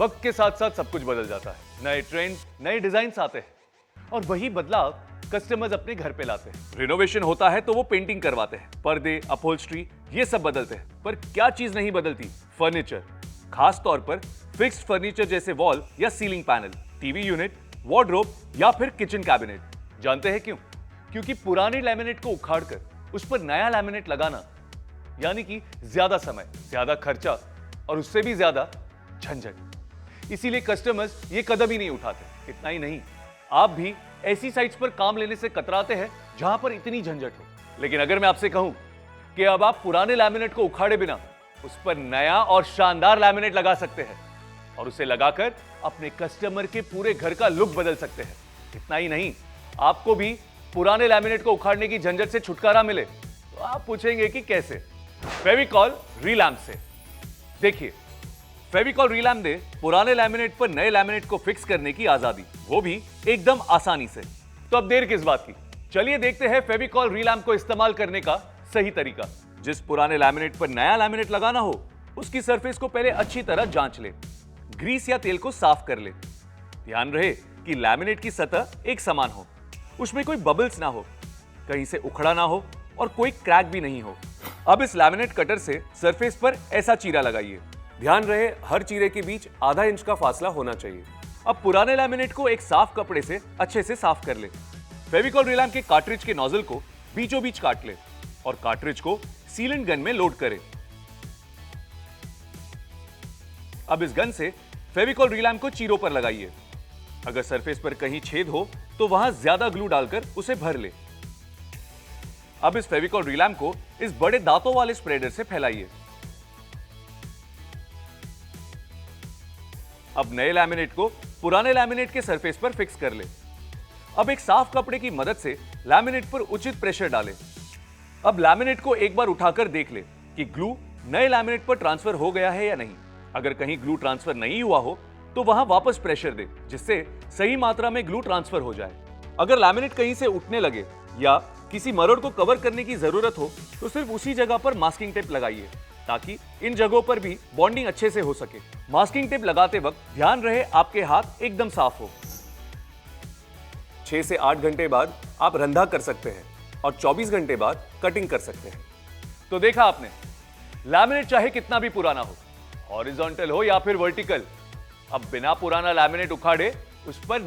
वक्त के साथ साथ सब कुछ बदल जाता है, नए ट्रेंड, नए डिजाइन आते हैं और वही बदलाव कस्टमर्स अपने घर पे लाते हैं। रिनोवेशन होता है तो वो पेंटिंग करवाते हैं, पर्दे, अपहोल्स्ट्री ये सब बदलते हैं, पर क्या चीज नहीं बदलती? फर्नीचर, खास तौर पर फिक्स्ड फर्नीचर जैसे वॉल या ceiling panel, TV unit, wardrobe या फिर किचन कैबिनेट। जानते हैं क्यों? क्योंकि पुराने लैमिनेट को उखाड़कर उस पर नया लैमिनेट लगाना यानी कि ज्यादा समय, ज्यादा खर्चा और उससे भी ज्यादा झंझट। इसीलिए कस्टमर्स ये कदम ही नहीं उठाते। इतना ही नहीं, आप भी ऐसी साइट्स पर काम लेने से कतराते हैं जहां पर इतनी झंझट हो। लेकिन अगर मैं आपसे कहूं कि अब आप पुराने लैमिनेट को उखाड़े बिना उस पर नया और शानदार लैमिनेट लगा सकते हैं और उसे लगाकर अपने कस्टमर के पूरे घर का लुक बदल सकते हैं। इतना ही नहीं, आपको भी पुराने लैमिनेट को उखाड़ने की झंझट से छुटकारा मिले तो आप पूछेंगे कि कैसे? फेविकॉल रीलैम्प से। देखिए, फेविकॉल रीलैम्प दे पुराने लैमिनेट पर नए लैमिनेट को फिक्स करने की आजादी, वो भी एकदम आसानी से। तो अब देर किस बात की, चलिए देखते हैं फेविकॉल रीलैम्प को इस्तेमाल करने का सही तरीका। जिस पुराने लैमिनेट पर नया लैमिनेट लगाना हो उसकी सरफेस को पहले अच्छी तरह जांच ले, ग्रीस या तेल को साफ कर ले। ध्यान रहे कि लैमिनेट की सतह एक समान हो, उसमें कोई बबल्स ना हो, कहीं से उखड़ा ना हो और कोई क्रैक भी नहीं हो। अब इस लैमिनेट कटर से सरफेस पर ऐसा चीरा लगाइए। ध्यान रहे हर चीरे के बीच आधा इंच का फासला होना चाहिए। अब पुराने लैमिनेट को एक साफ कपड़े से अच्छे से साफ कर ले। फेविकॉल रीलैम्प के कार्ट्रिज के नोजल को बीचों बीच काट ले और कार्ट्रिज को सीलेंट गन में लोड करें। अब इस गन से फेविकॉल रीलैम्प को चीरों पर लगाइए। अगर सरफेस पर कहीं छेद हो तो वहां ज्यादा ग्लू डालकर उसे भर ले। अब इस फेविकॉल रीलैम्प को इस बड़े दांतों वाले स्प्रेडर से फैलाइए। अब नए लैमिनेट को पुराने लैमिनेट के सरफेस पर फिक्स कर ले। अब एक साफ कपड़े की मदद से लैमिनेट पर उचित प्रेशर डालें। अब लैमिनेट को एक बार उठाकर देख ले कि ग्लू नए लैमिनेट पर ट्रांसफर हो गया है या नहीं। अगर कहीं ग्लू ट्रांसफर नहीं हुआ हो तो वहां वापस प्रेशर दे, जिससे सही मात्रा में ग्लू ट्रांसफर हो जाए। अगर लैमिनेट कहीं से उठने लगे या किसी मरोड़ को कवर करने की जरूरत हो तो सिर्फ उसी जगह पर मास्किंग टेप लगाइए, ताकि इन जगहों पर भी बॉन्डिंग अच्छे से हो सके। मास्किंग टेप लगाते वक्त ध्यान रहे आपके हाथ एकदम साफ हो। 6 से 8 घंटे बाद आप रंधा कर सकते हैं और 24 घंटे बाद कटिंग कर सकते हैं। तो देखा आपने, लैमिनेट चाहे कितना भी पुराना हो, हॉरिजॉन्टल हो या फिर वर्टिकल, अब बिना पुराना लैमिनेट उखाड़े उस पर